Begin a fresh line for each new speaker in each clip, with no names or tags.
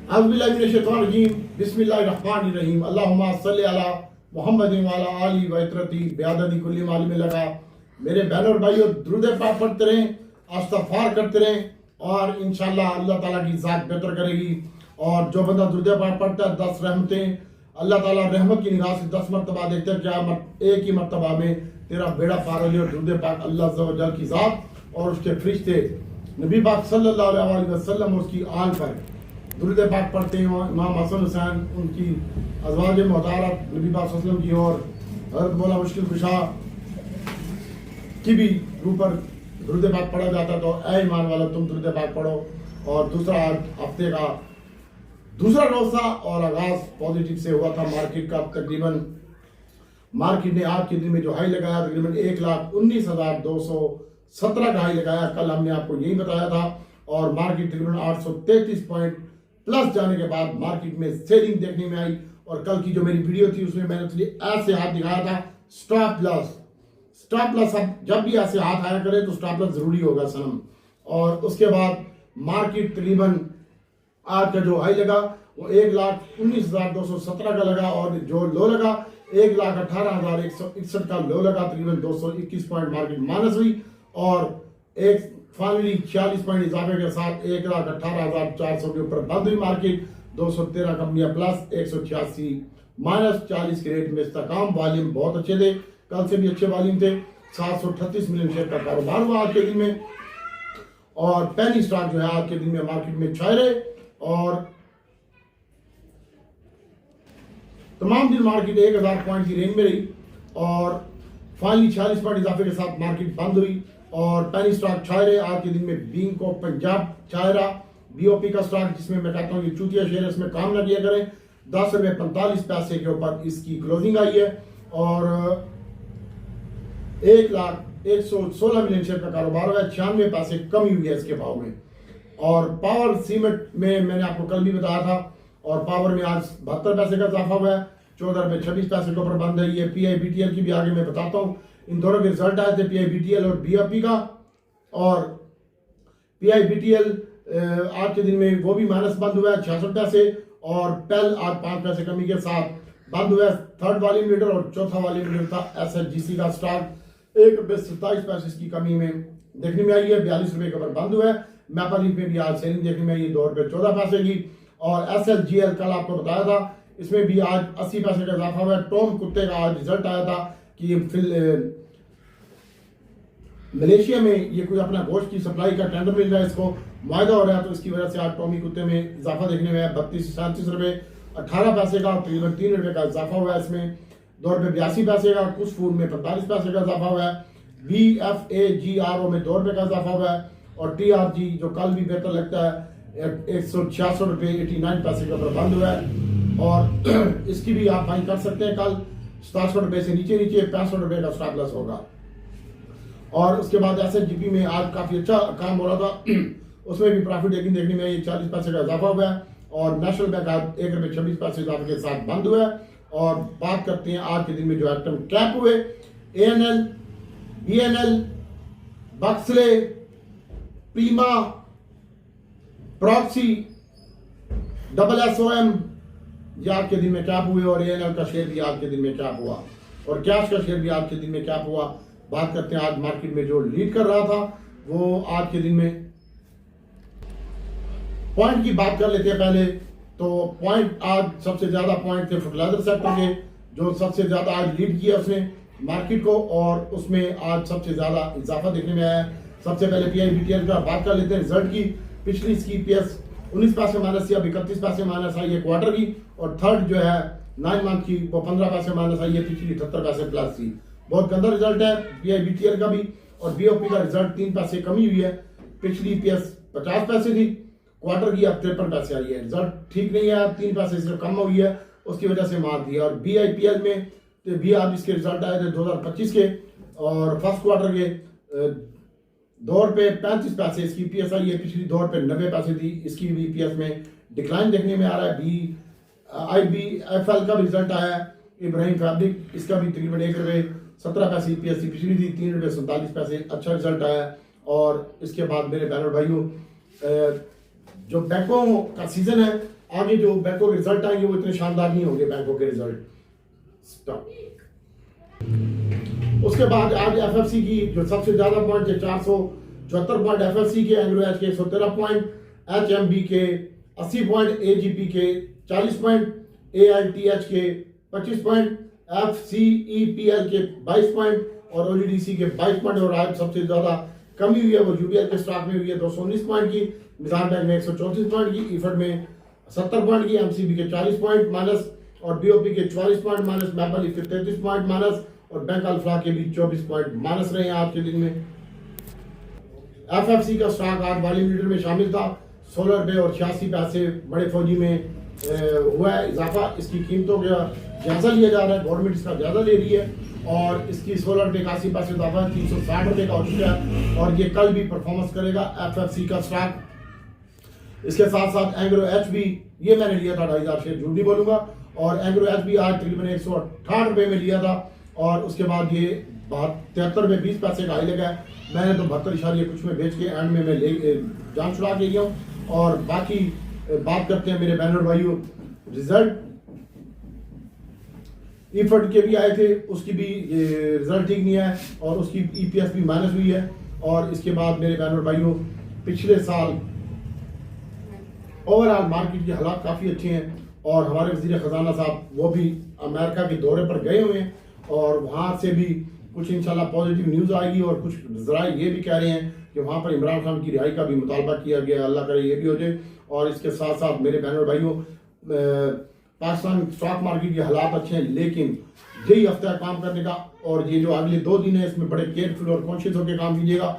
अज़बिल्लाहिमिनश्शैतानिर्रजीम बिस्मिल्लाहिर्रहमानिर्रहीम अल्लाहुम्मा सल्लि अला मुहम्मदिन व अला आलि व इत्रती बिअददी कुल्ली मालूम लगा। मेरे बहन और भाइयों, दुरूद पाक पढ़ते रहें, इस्तिग़फ़ार करते रहें और इंशाअल्लाह अल्लाह ताला की ज़ात बेहतर करेगी। और जो बंदा दुरूद पाक पढ़ता है 10 रहमतें अल्लाह ताला रहमत की निगाह से 10 मरतबा देखते हैं। क्या एक ही मरतबा में तेरा बेड़ा पार हो जाए। और दुरूद पाक अल्लाह अज़्ज़ा व जल की ज़ात और उसके फरिश्ते नबी पाक सल्लल्लाहु अलैहि वसल्लम और उसकी आल पर दुरूद पाक पढ़ते हैं। इमाम हसन हुसैन उनकी अज़वाज मोहतारत नबी पाक सल्लल्लाहु अलैहि वसल्लम की और हज़रत मौला मुश्किल कुशा की भी रूह पर दुरूद पाक पढ़ा जाता। तो ऐ ईमान वाला तुम दुरूद पाक पढ़ो। और दूसरा हफ्ते का दूसरा रोज था और आगाज पॉजिटिव से हुआ था। मार्केट का तकरीबन मार्केट ने आज के दिन में जो हाई लगाया तकरीबन 1,19,217 का हाई लगाया। कल हमने आपको यही बताया था। और मार्केट तकरीबन 833 पॉइंट प्लस जाने के बाद मार्केट में सेलिंग देखने में आई। और कल की जो मेरी वीडियो थी उसमें मैंने ऐसे हाथ दिखाया था स्टॉप लॉस। अब जब भी ऐसे हाथ आया करे तो स्टॉप लॉस जरूरी होगा सनम। और उसके बाद मार्केट तकरीबन आज का जो हाई लगा वो 1,19,217 का लगा और जो लो लगा 1,18,161 का लो लगा। तकरीबन 221 पॉइंट मार्केट माइनस हुई और एक फाइनली 46 पॉइंट इजाफे के साथ 1,18,400 के ऊपर बंद हुई मार्केट। 213 कंपनियां प्लस 186 माइनस 40 के रेट में इस्तेकाम। वॉल्यूम बहुत अच्छे थे, कल से भी अच्छे वॉल्यूम थे। 738 मिलियन शेयर का कारोबार हुआ आज के दिन में। और पहली स्टॉक जो है आज के दिन में मार्केट में छाए रहे और तमाम दिन मार्केट 1,000 पॉइंट की रेंज में रही और फाइनली 46 पॉइंट इजाफे के साथ मार्केट बंद हुई। और पहली स्टॉक छाए रहे आज के दिन में बीइंग को पंजाब छाए रहा। बीओपी का स्टॉक जिसमें मैं कहता हूँ कि चूतिया शेयर है, इसमें काम ना किया करें। 10 रुपये 45 पैसे के ऊपर इसकी क्लोजिंग आई है और 1,116 मिलियन शेयर का कारोबार हुआ है। 96 पैसे कमी हुई है इसके भाव में। और पावर सीमेंट में मैंने आपको कल भी बताया था और पावर में आज 72 पैसे का इजाफा हुआ है। 14 रुपये 26 पैसे के ऊपर बंद है। ये पीआईबीटीएल की भी आगे मैं बताता हूँ। इन दोनों के रिजल्ट आए थे पीआईबीटीएल और बीओपी का। और पीआईबीटीएल आज के दिन में वो भी माइनस बंद हुआ है 66 पैसे और पेल आज 5 पैसे कमी के साथ बंद हुआ है। थर्ड वॉल्यूम लीडर और चौथा वॉल्यूम लीडर था एसएचजीसी का स्टॉक 1 रुपये 27 पैसे की कमी में देखने में आई है। 42 रुपये के ऊपर बंद हुआ है। मैपालीफ में भी आज सेलिंग देखने में आई है 2 रुपये 14 पैसे की। और एसएलजीएल कल आपको बताया था इसमें भी आज 80 पैसे का इजाफा हुआ है। टॉम कुत्ते का आज रिजल्ट आया था कि मलेशिया में ये कोई अपना गोश्त की सप्लाई का टेंडर मिल रहा है, इसको मुआहदा हो रहा है। तो इसकी वजह से आज टॉमी कुत्ते में इजाफा देखने में आया। 32 रुपये 18 पैसे का तकरीबन 3 रुपये का इजाफा हुआ है। इसमें 2 रुपये 82 पैसे का। कुछ फूड में 45 पैसे का इजाफा हुआ है। BFAGRO में 2 रुपये का इजाफा हुआ है। और TRG जो कल भी बेहतर लगता है 166 रुपये 89 पैसे के ऊपर बंद हुआ है। और इसकी भी आप फाइन कर सकते हैं। कल 67 रुपये से नीचे 65 रुपये का स्टॉप लॉस होगा। और उसके बाद एसएचजीपी में आज काफी अच्छा काम हो रहा था, उसमें भी प्रॉफिट टेकिंग देखने में 40 पैसे का इजाफा हुआ है। और नेशनल बैंक आज 1 रुपये 26 पैसे इजाफे के साथ बंद हुआ है। और बात करते हैं आज के दिन में जो आइटम कैप हुए ANL, BNL, बक्सले, प्रीमा, प्रॉक्सी, SSOM ये आज के दिन में कैप हुए। और ANL का शेयर भी आज के दिन में कैप हुआ और कैश का शेयर भी आज के दिन में कैप हुआ। बात करते हैं आज मार्केट में जो लीड कर रहा था वो आज के दिन में पॉइंट की बात कर लेते हैं पहले। तो पॉइंट आज सबसे ज्यादा पॉइंट थे फर्टिलाइजर सेक्टर के, जो सबसे ज्यादा आज लीड किया उसने मार्केट को और उसमें आज सबसे ज्यादा इजाफा देखने में आया। सबसे पहले पीआईबीटीएल का बात कर लेते हैं रिजल्ट की। पिछली इसकी ईपीएस 19 पैसे माइनस थी, अब 31 पैसे माइनस आई है क्वार्टर की। और थर्ड जो है 9 मंथ की वो 15 पैसे माइनस आई है, पिछली 78 पैसे प्लस थी। बहुत गंदा रिजल्ट है पीआईबीटीएल का भी। और बीओपी का रिजल्ट 3 पैसे कमी हुई है। पिछली ईपीएस 50 पैसे थी क्वार्टर की, अब 53 पैसे आई है। रिजल्ट ठीक नहीं है, 3 पैसे से कम हुई है, उसकी वजह से मार दिया। और बीआईपीएल में तो भी आज इसके रिजल्ट आए थे 2025 के और फर्स्ट क्वार्टर के 2 रुपये 35 पैसे इसकी ईपीएस आई है। पिछली 2 रुपये 90 पैसे थी, इसकी भी ईपीएस में डिक्लाइन देखने में आ रहा है। IBFL का भी रिजल्ट आया है। इब्राहिम फैब्रिक इसका भी तकरीबन 1 रुपये 17 पैसे ईपीएस थी, पिछली थी 3 रुपये 47 पैसे। अच्छा रिजल्ट आया। और इसके बाद मेरे बहनों भाइयों जो बैंकों का सीजन है, आगे जो बैंकों के रिजल्ट आएंगे वो इतने शानदार नहीं होंगे बैंकों के रिजल्ट। उसके बाद आज एफएफसी की जो सबसे ज्यादा पॉइंट थे 474 पॉइंट एफएफसी के, एंग्लो एच के 113 पॉइंट, एचएमबी के 80 पॉइंट, एजीपी के 40 पॉइंट, एआईटीएच के 25 पॉइंट, एफसीईपीएल के 22 पॉइंट और ओजीडीसी के 22 पॉइंट। और आज सबसे ज्यादा कमी हुई है वो यूबीएल के स्टॉक में हुई है 219 पॉइंट की, मिजान बैंक में 134 पॉइंट की, ईफड में 70 पॉइंट की, एमसीबी के 40 पॉइंट माइनस और बीओपी के 44 पॉइंट माइनस, मैपल के 33 पॉइंट माइनस और बैंक अल्फा के भी 24 पॉइंट माइनस रहे हैं आज के दिन में। एफएफसी का स्टॉक आज वॉल्यूम लीडर में शामिल था, 16 रुपए और 86 पैसे बड़े फौजी में हुआ है इजाफा। इसकी कीमतों का जायजा लिया जा रहा है, गवर्नमेंट इसका जायजा ले रही है और इसकी 16 रुपए 81 पैसे इजाफा 360 रुपए का हो चुका है और ये कल भी परफॉर्मेंस करेगा एफएफसी का स्टॉक। इसके साथ साथ एंग्रो एच भी, ये मैंने लिया था 2,500 शेयर, झूठ नहीं बोलूंगा, और एंग्रो एच भी आज तकरीबन 168 रुपए में लिया था और उसके बाद ये 73 रुपए 20 पैसे का हाई लगा है। मैंने तो 72 कुछ में बेच के एंड में मैं जान छुड़ा के लिया हूँ। और बाकी बात करते हैं मेरे बैनर भाइयों, रिजल्ट ईफड के भी आए थे, उसकी भी रिजल्ट ठीक नहीं है और उसकी ईपीएस भी माइनस हुई है। और इसके बाद मेरे बैनर भाइयों, पिछले साल ओवरऑल मार्केट के हालात काफी अच्छे हैं और हमारे वजीर खजाना साहब वो भी अमेरिका के दौरे पर गए हुए हैं और वहां से भी कुछ इंशाल्लाह पॉजिटिव न्यूज आएगी और कुछ जराए ये भी कह रहे हैं कि वहां पर इमरान खान की रिहाई का भी मुतालबा किया गया, अल्लाह करे ये भी हो जाए। और इसके साथ साथ मेरे बहनों भाइयों, पाकिस्तान स्टॉक मार्केट के हालात अच्छे हैं लेकिन यही हफ्ता काम करने का और ये जो अगले 2 दिन है इसमें बड़े केयरफुल और कॉन्शियस होकर काम कीजिएगा,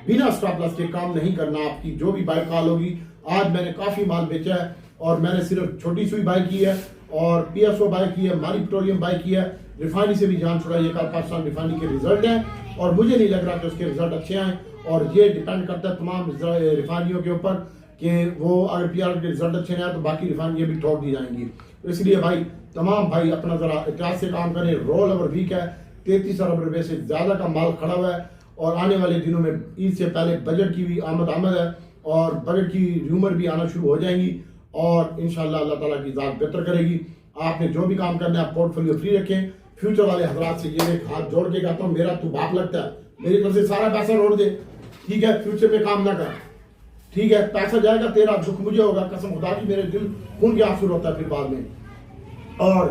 बिना स्टॉप लॉस के काम नहीं करना। आपकी जो भी बाय कॉल होगी, आज मैंने काफी माल बेचा है और मैंने सिर्फ छोटी सुई बाय की है और पीएसओ बाय की है, मारी पेट्रोलियम बाय किया है, रिफाइनरी से भी जान छुड़ाई है। कल पाकिस्तान रिफाइनरी के रिजल्ट हैं और मुझे नहीं लग रहा कि उसके रिजल्ट अच्छे आए और ये डिपेंड करता है तमाम रिफाइनरियों के ऊपर कि वो अगर पीआर के रिजल्ट अच्छे नहीं आए तो बाकी रिफाइनरियां भी ठोक दी जाएंगी। तो इसलिए भाई तमाम भाई अपना जरा एहतियात से काम करें। रोल ओवर वीक है, 33 अरब रुपए से ज्यादा का माल खड़ा हुआ है और आने वाले दिनों में ईद से पहले बजट की भी आमद है और बजट की र्यूमर भी आना शुरू हो जाएंगी और इंशाल्लाह अल्लाह ताला की जात बेहतर करेगी। आपने जो भी काम करना है पोर्टफोलियो फ्री रखें। फ्यूचर वाले हजरात से ये हाथ जोड़ के कहता हूँ, मेरा तू बाप लगता है, मेरी तरफ से सारा पैसा रोड़ दे, ठीक है, फ्यूचर में काम ना कर, ठीक है, पैसा जाएगा तेरा, दुख मुझे होगा, कसम खुदा की मेरे दिल खून के आंसू होता है फिर बाद में। और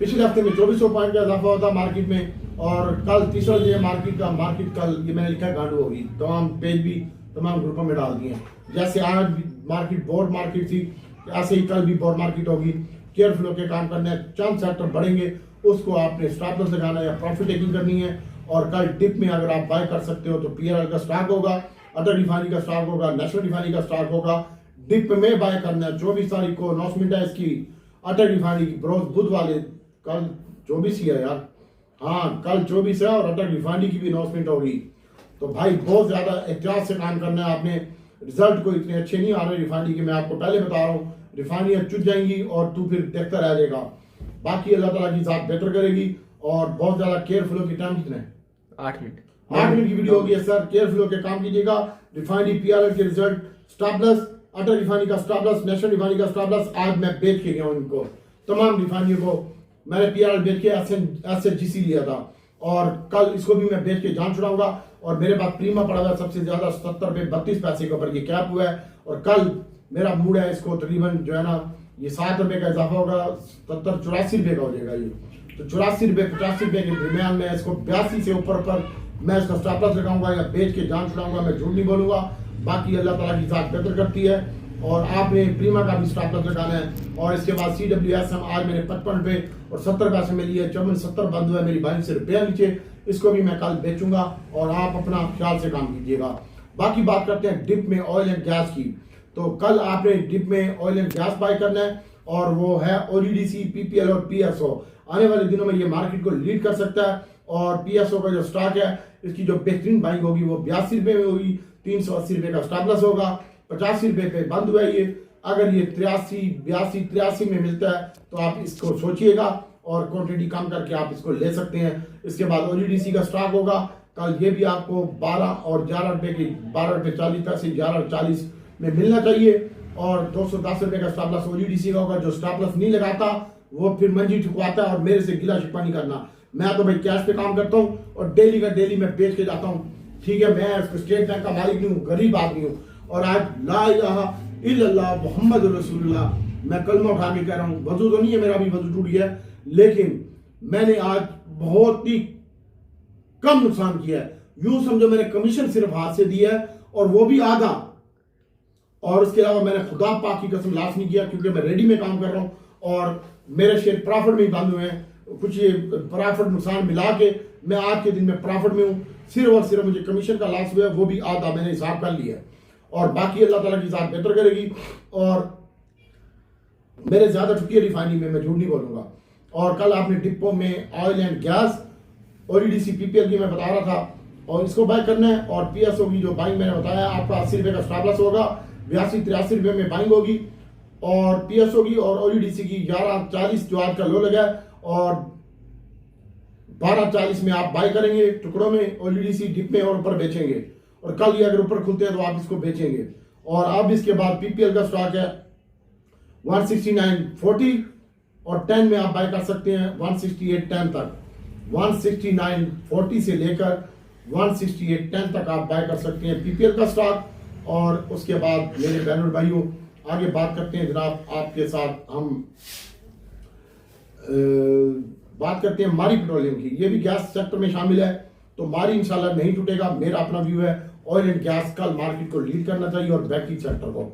पिछले हफ्ते में 2400 पॉइंट का इजाफा होता मार्केट में और कल तीसरा दिन है मार्केट कल ये मैंने लिखा गांडू होगी, तमाम पेज भी तमाम ग्रुपों में डाल दिए। जैसे आज मार्केट बोर्ड मार्केट थी, ऐसे ही कल भी बोर्ड मार्केट होगी। केयरफुल होकर काम करना है, चंद सेक्टर बढ़ेंगे उसको आपने स्टॉप लॉस लगाना है या प्रॉफिट टेकिंग करनी है। और कल डिप में अगर आप बाय कर सकते हो तो पीआरएल का स्टॉक होगा, अदर रिफाइनरी का स्टॉक होगा, नेशनल रिफाइनरी का स्टॉक होगा। डिप में बाय करना है। 24 तारीख को अनाउंसमेंट है इसकी, अटल रिफाइनरी की बरोज बुध वाले, कल 24 ही है यार, हाँ कल 24 है और अटल रिफाइनरी की भी अनाउंसमेंट होगी। तो भाई बहुत ज्यादा एहतियात से काम करना है आपने। रिजल्ट को इतने अच्छे नहीं आ रहे रिफाइनरी के, मैं आपको पहले बता रहा हूँ, रिफाइनरियां चुट जाएंगी और तू फिर देखता रह जाएगा। बाकी अल्लाह ताला की जात बेहतर करेगी और बहुत ज्यादा केयरफुल होकर टाइम कितना है
8 मिनट
8 मिनट की वीडियो होगी सर। केयरफुल होकर काम कीजिएगा। रिफाइनरी पीआरएल के रिजल्ट, स्टॉप लॉस, अटल रिफाइनरी का स्टॉप लॉस, नेशनल रिफाइनरी का स्टॉप लॉस आज मैं बेच के गया हूँ इनको, तमाम रिफाइनरियों को मैंने पीआरएल बेच के एसएचजीसी लिया था और कल इसको भी मैं बेच के जान छुड़ाऊंगा। और मेरे पास प्रीमा पड़ा हुआ है सबसे ज्यादा 77 रुपए 32 पैसे के ऊपर ये कैप हुआ है और कल मेरा मूड है इसको तकरीबन जो है ना ये 7 रुपए का इजाफा होगा, 77-84 रुपए का हो जाएगा ये। तो 84 रुपए 85 रुपए के दरमियान में इसको 82 से ऊपर मैं इसका स्टॉप लॉस लगाऊंगा या बेच के जान छुड़ाऊंगा, मैं झूठ नहीं बोलूंगा। बाकी अल्लाह ताला की जात बेहतर करती है और आपने प्रीमा का भी स्टॉप लॉस लगाना है। और इसके बाद CWSM आज मैंने 55 रुपए और 70 पैसे में लिया, 70 बंद हुआ है मेरी 22 रुपया नीचे, इसको भी मैं कल बेचूंगा और आप अपना ख्याल से काम कीजिएगा। बाकी बात करते हैं डिप में ऑयल एंड गैस की। तो कल आपने डिप में ऑयल एंड गैस बाय करना है और वो है OGDC, PPL और PSO। आने वाले दिनों में ये मार्केट को लीड कर सकता है और PSO का जो स्टॉक है इसकी जो बेहतरीन बाइंग होगी वो 82 रुपए में होगी, 380 रुपए का स्टॉप लॉस होगा, 85 रुपए पे बंद हुआ है ये। अगर ये 83 में मिलता है तो आप इसको सोचिएगा और क्वांटिटी कम करके आप इसको ले सकते हैं। इसके बाद OGDC का स्टॉक होगा, कल ये भी आपको 12 और 11 रुपए की 12 रुपए 40 पैसे 11 और 40 में मिलना चाहिए। और 210 रुपए का स्टॉप लॉस ओजीडीसी का होगा। जो स्टॉप लॉस नहीं लगाता वो फिर मंजी ठुकवाता है और मेरे से गिला शिकवा नहीं करना। मैं तो भाई कैश पे काम करता हूँ और डेली का डेली मैं बेच के जाता हूँ, ठीक है। मैं स्टेट बैंक का मालिक नहीं हूँ, गरीब आदमी हूँ। और आज ला इलाहा इल्लल्लाह मुहम्मद रसूलुल्लाह मैं कलमा उठा के कह रहा हूँ। वजू तो नहीं है मेरा, भी वजू टूट गया, लेकिन मैंने आज बहुत ही कम नुकसान किया है। यूं समझो मैंने कमीशन सिर्फ हाथ से दिया है और वो भी आधा, और उसके अलावा मैंने खुदा पाक की कसम लॉस नहीं किया, क्योंकि मैं रेडी में काम कर रहा हूं और मेरे शेयर प्रॉफिट में ही बंद हुए हैं। कुछ ये प्रॉफिट नुकसान मिला के मैं आज के दिन में प्रॉफिट में हूं। सिर्फ और सिर्फ मुझे कमीशन का लॉस हुआ है, वो भी आधा मैंने हिसाब कर लिया है। और बाकी अल्लाह ताला की ज़ात बेहतर करेगी। और मेरे ज्यादा चुकी रिफाइनिंग में, मैं झूठ नहीं बोलूंगा। और कल आपने डिपो में ऑयल एंड गैस ओडीडीसी पीपीएल की मैं बता रहा था, और इसको बाय करना है। और पीएसओ की जो बाइंग मैंने बताया आपका 80 रुपए का स्टॉप लॉस होगा, 82-83 रुपए में बाइंग होगी। और पीएसओ की और ओडीडीसी की 11.40 जो आज का लो लगा है, और 12.40 में आप बाय करेंगे टुकड़ों में ओडीडीसी डिप में और ऊपर बेचेंगे। और कल ये अगर ऊपर खुलते हैं तो आप इसको बेचेंगे। और अब इसके बाद पीपीएल का स्टॉक है 169.40 और 10 में आप बाय कर सकते हैं 168.10 तक। 169.40 से लेकर 168.10 तक आप बाय कर सकते हैं पीपीएल का स्टॉक। और उसके बाद मेरे बहनों भाइयों आगे बात करते हैं जनाब, आपके साथ हम बात करते हैं मारी पेट्रोलियम की। ये भी गैस सेक्टर में शामिल है, तो मारी इंशाल्लाह नहीं टूटेगा। मेरा अपना व्यू है ऑयल एंड गैस कल मार्केट को लीड करना चाहिए और बैटरी सेक्टर को।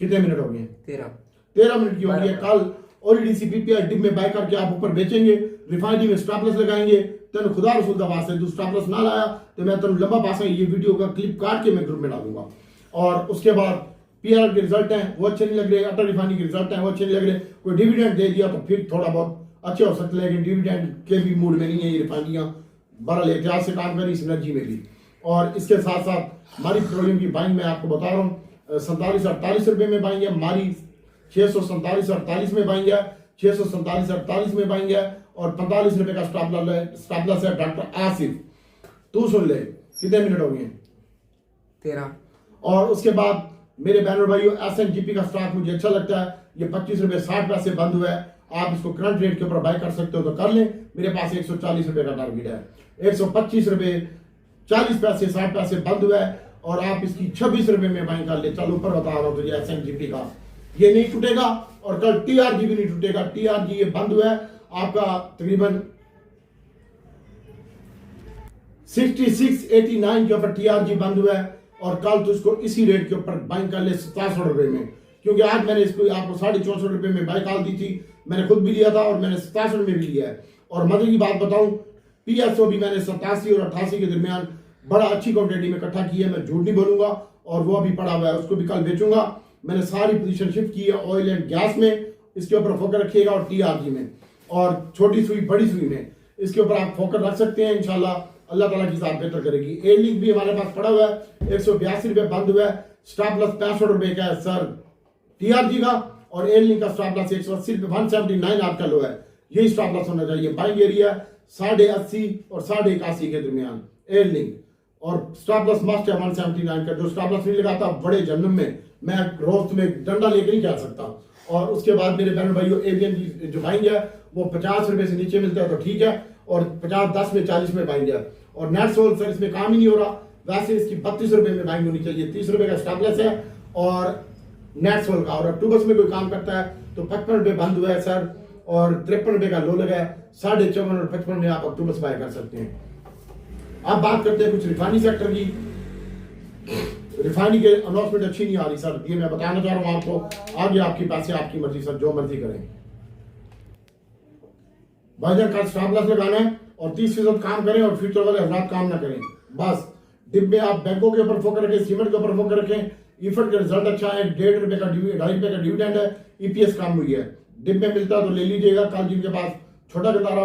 कितने मिनट हो गए? 13 मिनट की होगी। कल ओडीडीसी पीपीएल डिप में बाय करके आप ऊपर बेचेंगे, रिफाइनरी में स्टॉप लॉस लगाएंगे। तेन खुदा रसूल का वास्ते तू स्टॉप लॉस ना लाया तो मैं तेन लंबा पासा ये वीडियो का क्लिप काट के मैं ग्रुप में डालूंगा। और उसके बाद पीआर के रिजल्ट हैं वो अच्छे नहीं लग रहे, अटल रिफाइनरी के रिजल्ट हैं वो अच्छे नहीं लग रहे। कोई डिविडेंड दे दिया तो फिर थोड़ा बहुत अच्छे हो सकते हैं, लेकिन डिविडेंड के भी मूड में नहीं है ये रिफाइनरियां। बहरहाल एहतियात से काम करें, सिनर्जी में भी। और इसके साथ साथ मारी पेट्रोलियम की बाइंग मैं आपको बता रहा हूँ 47-48 रुपए में बाइंग है। मारी 647-48 में बाइंग है, 647-48 में बाइंग है। और 45 रुपए का स्टॉप लॉस है डॉक्टर आसिफ। तू सुन ले, कितने मिनट हो गए?
13।
और उसके बाद मेरे बहनों भाइयों एसएनजीपी का स्टॉक मुझे अच्छा लगता है। ये 25 रुपए 60 पैसे बंद हुआ है। आप इसको करंट रेट के ऊपर बाय कर सकते हो तो कर लें। मेरे पास 140 रुपए का टारगेट है। 125 रुपए 40 पैसे 60 पैसे बंद हुआ है और आप इसकी 26 रुपए में बाय कर ले। चल ऊपर बता रहा हूं तुझे एसएनजीपी का ये नहीं टूटेगा। और कल टीआरजी भी नहीं टूटेगा। टीआरजी ये बंद हुआ है आपका तकरीबन 66.89 के ऊपर टीआरजी बंद हुआ है। और कल तो इसको इसी रेट के ऊपर बाइंग कर ले 67 रुपए में, क्योंकि आज मैंने इसको आपको 64.5 रुपए में बाई कॉल दी थी। मैंने खुद भी लिया था और मैंने 67 में भी लिया है। और मजे की बात बताऊं, पीएसओ भी मैंने 87 और 88 के दरमियान बड़ा अच्छी क्वांटिटी में इकट्ठा की है। मैं झूठ नहीं बोलूंगा। और वो अभी पड़ा हुआ है, उसको भी कल बेचूंगा। मैंने सारी पोजीशन शिफ्ट की है ऑयल एंड गैस में, इसके ऊपर फोकस रखिएगा। और टीआरजी में और छोटी सुई बड़ी सुई में इसके ऊपर आप फोकस रख सकते हैं। इंशाल्लाह अल्लाह ताला की ज़ात बेहतर करेगी। एयर लिंक भी हमारे पास पड़ा हुआ है, 182 रुपए बंद हुआ है। स्टॉप लॉस 65 रुपए का है सर टीआरजी का। और एयर लिंक का स्टॉप लॉस 180 रुपए 179 आपका लो है। यही स्टॉप लॉस होना चाहिए। बाइंग एरिया 80.5 और 81 के दरमियान एयर लिंक। और स्टॉप लॉस मस्ट है 179 का। जो स्टॉप लॉस नहीं लगाता बड़े जन्म में मैं रोज में डंडा लेकर नहीं कह सकता। और उसके बाद मेरे बहन भाइयों एवियन की जो बाइंग है वो 50 रुपए से नीचे मिलता है तो ठीक है। और 50-10 में 40 में बाइंग है। और नेट सोल सर इसमें काम ही नहीं हो रहा। वैसे इसकी 32 रुपए में बाइंग होनी चाहिए। 30 रुपए का स्टॉप लॉस है और नेट सोल का। और अक्टूबर में कोई काम करता है तो 55 रुपए बंद हुआ है सर और 53 रुपए का लो लगा है। 54.5 और 55 में आप अक्टूबर बाय कर सकते हैं। अब बात करते हैं कुछ रिफाइनरी सेक्टर की। रिफाइनरी के अनाउंसमेंट अच्छी नहीं आ रही सर, ये मैं बताना चाह रहा हूं आपको। आगे आपकी पैसे आपकी मर्जी सर, जो मर्जी करें। भाईजान कल स्टॉप लॉस लगाना है और 30% काम करें और फ्यूचर वाले हजरात काम ना करें। बस डिप में आप बैंकों के ऊपर फोकस रखें, सीमेंट के ऊपर फोकस रखें। इफर्ट का रिजल्ट अच्छा है, 1.5 रुपए का 2.5 रुपए का डिविडेंड है। ईपीएस कम हुई है। डिप में मिलता है तो ले लीजिएगा। कल जिनके पास छोटा गदारा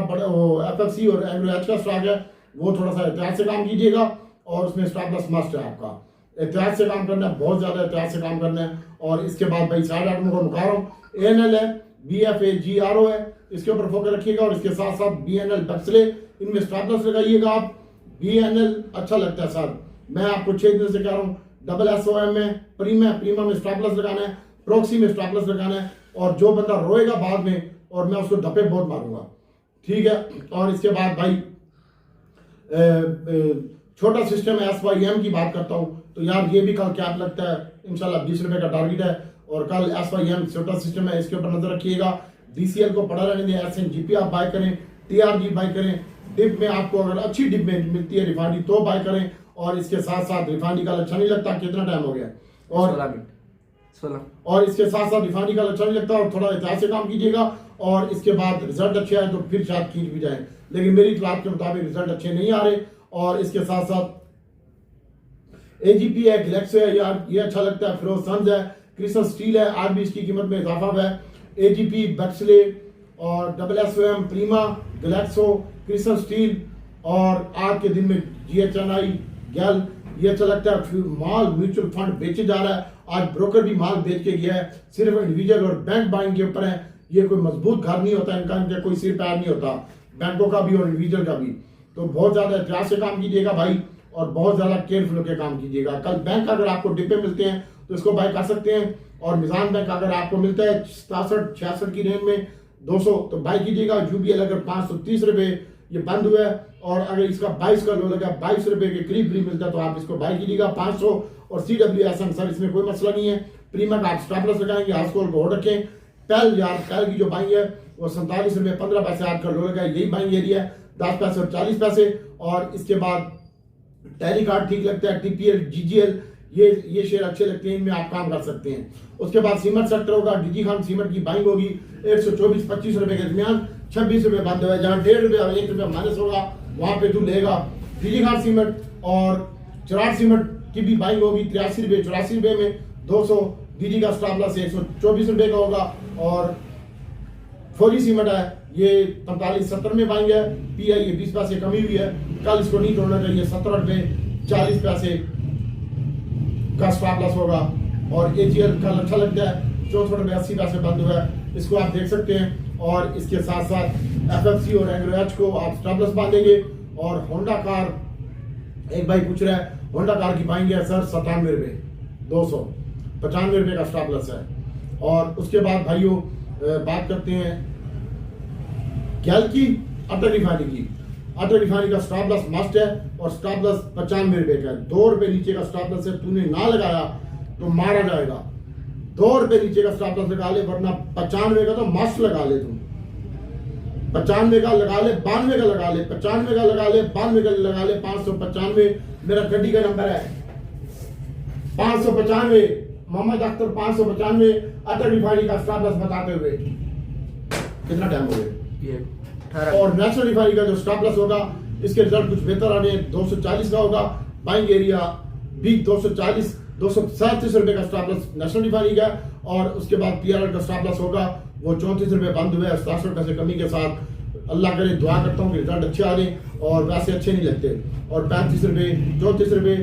एफएफसी और एग्रो एच का स्टॉक है वो थोड़ा सा एहतियात से काम कीजिएगा। और उसमें स्टॉप लॉस मस्ट है आपका। एहतियात से काम करना है, बहुत ज्यादा एहतियात से काम करना है। और इसके बाद भाई साइड आइटम को मुका रहा हूँ, एएनएल है, बीएफएजीआरओ है, इसके ऊपर फोकस रखिएगा। और इसके साथ साथ बीएनएल बक्सले, इनमें स्टॉप लॉस लगाइएगा आप। बीएनएल अच्छा लगता है सर, मैं आपको 6 दिन से कह रहा हूँ SSOM में, प्रीमा में स्टॉप लॉस लगाना है, प्रॉक्सी में स्टॉप लॉस लगाना है, और जो बंदा रोएगा बाद में और मैं उसको धप्पे बहुत मारूंगा, ठीक है। और इसके बाद भाई छोटा सिस्टम SYM की बात करता हूं, तो यार ये भी कल कैप लगता है इंशाल्लाह, 20 रुपए का टारगेट है, और कल SYM छोटा सिस्टम है, इसके ऊपर नजर रखिएगा। DCL को पड़ा रहने दें, SNGP आप बाय करें, TRG बाय करें, डिप में आपको अगर अच्छी डिप में मिलती है रिफाइनरी तो बाय करें, और इसके साथ साथ रिफाइनरी का अच्छा नहीं लगता, कितना टाइम हो गया, और इसके साथ साथ रिफाइनरी का अच्छा नहीं लगता, और थोड़ा एहतियात से काम कीजिएगा, और इसके बाद रिजल्ट अच्छे आए तो फिर शायद खींच भी जाए, लेकिन मेरी इतलात के मुताबिक रिजल्ट अच्छे नहीं आ रहे। और इसके साथ साथ AGP है, ग्लेक्सो है, यार ये अच्छा लगता है, फिरोज सन्स है, क्रिस्टल स्टील है, आज भी इसकी कीमत में इजाफा हुआ है। AGP, बैक्सले और SSOM, प्रीमा, ग्लेक्सो, क्रिस्टल स्टील, और आज के दिन में GHNI, गैल, ये अच्छा लगता है। माल म्यूचुअल फंड बेचे जा रहा है, आज ब्रोकर भी माल बेच के गया है, सिर्फ इंडिविजुअल और बैंक बाइंग के ऊपर है। ये कोई मजबूत घर नहीं होता इनका कोई सिर पैर नहीं होता, बैंकों का भी और इंडिविजुअल का भी। तो बहुत ज्यादा एहतियात से काम कीजिएगा भाई, और बहुत ज्यादा केयरफुल होकर काम कीजिएगा। कल बैंक अगर आपको डिब्बे मिलते हैं तो इसको बाय कर सकते हैं, और मिजान बैंक अगर आपको मिलता है 67-66 की रेंज में 200 तो बाय कीजिएगा। UBL अगर 530 रुपए ये बंद हुआ है, और अगर इसका 22 का लो लगा 22 रुपए के करीब मिलता है तो आप इसको बाय कीजिएगा 500। और CWSM सर इसमें कोई मसला नहीं है, प्रीमा का आप स्टॉप लॉस लगाएंगे, हाउसहोल्ड को होल्ड रखें। पैल की जो बाइंग है वो 47 रुपए 15 पैसे आपका लो लगा, यही बाइंग एरिया है, 10 पैसे और 40 पैसे। और इसके बाद टैली कार्ड ठीक लगता है, TPL, GGL, ये शेयर अच्छे लगते हैं, इनमें आप काम कर सकते हैं। उसके बाद सीमेंट सेक्टर होगा, DG खान सीमेंट की बाइंग होगी 124-25 रुपए के दरमियान, 26 रुपए बंद हुआ है, जहां 1.5 रुपए और 1 रुपया माइनस होगा वहां पे तू लेगा। DG खान सीमेंट और चिराग सीमेंट की भी बाइंग होगी 83 रुपए 84 रुपए में 200, DG का स्टॉप लॉस 124 रुपए का होगा। और फौजी सीमेंट है ये 45-70 में बाइंग है, PI ये 20 पैसे कमी हुई है, कल इसको नहीं तोड़ना चाहिए, 17 रुपए 40 पैसे का स्टॉप लॉस होगा। और AGL कल अच्छा लगता है 64 रुपए 80 पैसे बंद हुआ है, इसको आप देख सकते हैं। और इसके साथ साथ FFC और एग्रोएच को आप स्टॉप लॉस बांधेंगे। और होंडा कार, एक भाई पूछ रहा है होंडा कार की बाइंग है सर 97 रुपए 295 रुपए का स्टॉप लॉस है। और उसके बाद भाइयों बात करते हैं गैल की, अटल रिफाइनरी की। अटल रिफाइनरी का स्टॉप लॉस मस्ट है, और स्टॉप लॉस 95 रुपए का है, 2 रुपए नीचे का स्टॉप लॉस है, तूने ना लगाया तो मारा जाएगा। 2 रुपए नीचे का स्टॉप लॉस लगा ले, वरना 95 का तो मस्त लगा ले, तुम 95 का लगा ले, 92 का लगा ले, 95 का लगा ले, 92 का लगा ले, 595 मेरा गड्डी का नंबर है, 595 मोहम्मद अख्तर 595 अटल रिफाइनरी का स्टॉप लॉस बताते हुए। कितना टाइम हो गया? और नेशनल रिफाइनरी का जो स्टॉप लॉस होगा इसके रिजल्ट कुछ बेहतर आने, 240 का होगा, बाइंग एरिया भी 237 रुपए का स्टॉप लॉस नेशनल रिफाइनरी का। और उसके बाद PRL का स्टॉप लॉस होगा वो 34 रुपए बंद हुए 67 रुपए से कमी के साथ। अल्लाह करे, दुआ करता हूँ कि रिजल्ट अच्छे आ जाए, और वैसे अच्छे नहीं लगते। और 35 रुपए 34 रुपए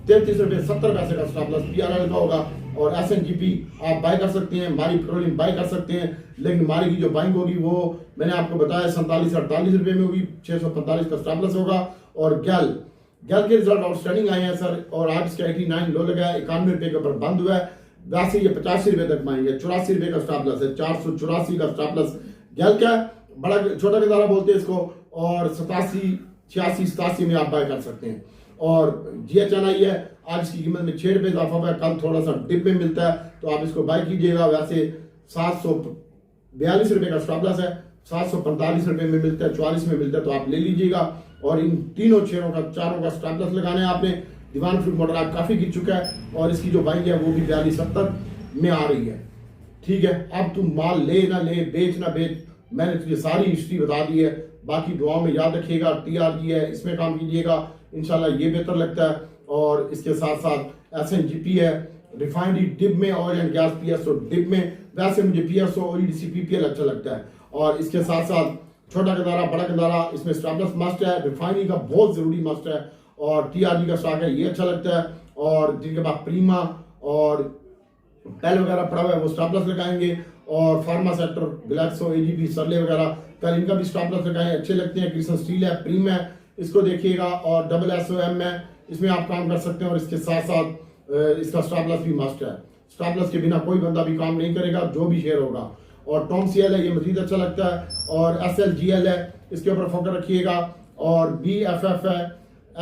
33 रुपए 70 पैसे का स्टॉप लॉस PRL का होगा। और SNGP आप बाय कर सकते हैं, मारी पेट्रोलियम बाय कर सकते हैं, लेकिन मारी की जो बाइंग होगी वो मैंने आपको बताया 47-48 रुपए में होगी, 645 का स्टॉप लॉस होगा। और गैल के रिजल्ट आउटस्टैंडिंग आए हैं सर, और आज इसका 89 लो लगा है, 91 रुपए के ऊपर बंद हुआ है, वैसे ये 85 रुपए तक माएंगे, 84 रुपए का स्टॉप लॉस है, 484 का स्टॉप लॉस। गैल क्या बड़ा छोटा गदारा बोलते हैं इसको, और 87, 86, 87 में आप बाय कर सकते हैं। और GHNI है, आज इसकी कीमत में 6 रुपए इजाफा हुआ है, कल थोड़ा सा डिप में मिलता है तो आप इसको बाय कीजिएगा। वैसे 742 रुपए का स्टॉप लॉस है, 745 रुपए में मिलता है, 44 में मिलता है तो आप ले लीजिएगा। और इन तीनों शेयरों का चारों का स्टॉप लॉस लगाना है आपने। दीवान फ्रूट मॉडल आप काफी गिर चुका है, और इसकी जो बाइंग है वो भी 42-70 में आ रही है, ठीक है। अब तुम माल ले ना ले, बेच ना बेच, मैंने तुझे सारी हिस्ट्री बता दी है, बाकी दुआओं में याद रखिएगा। TRG है, इसमें काम कीजिएगा, इंशाल्लाह ये बेहतर लगता है। और इसके साथ साथ SNGP है, रिफाइनरी डिप में, oil and gas PSO dip में, वैसे मुझे PSO और EDC PPL अच्छा लगता है। और इसके साथ साथ छोटा गदारा बड़ा गदारा, इसमें स्टॉप लॉस मस्ट है, रिफाइनरी का बहुत जरूरी मस्ट है। और TRG का स्टॉक है, ये अच्छा लगता है। और जिनके पास प्रीमा और पैल वगैरह पड़ा हुआ है वो स्टॉप लॉस लगाएंगे। और फार्मा सेक्टर, ग्लैक्सो, AGP, सरले वगैरह कल इनका भी स्टॉप लॉस लगाएं, अच्छे लगते हैं। क्रिस्टल स्टील है, प्रीम है, इसको देखिएगा। और SSOM है, इसमें आप काम कर सकते हैं। और इसके साथ साथ इसका स्टॉप लॉस भी मस्ट है। स्टॉप लॉस के बिना कोई बंदा भी काम नहीं करेगा, जो भी शेयर होगा। और टॉम सीएल है, ये मजीद अच्छा लगता है। और SLGL है, इसके ऊपर फोकस रखिएगा। और BFF है,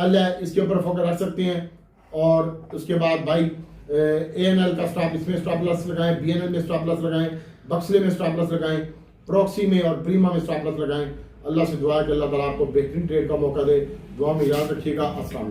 L है, इसके ऊपर फोकस रख सकते हैं। और उसके बाद भाई ANL का स्टॉप, इसमें स्टॉप लॉस लगाएं, BNL में स्टॉप लॉस लगाएं, बक्सले में स्टॉप लॉस लगाएं, प्रॉक्सी में और प्रीमा में स्टॉप लॉस लगाएं। अल्लाह से दुआ है कि अल्लाह ताला आपको बेहतरीन ट्रेड का मौका दे। दुआ में याद रखिएगा। अस्सलाम।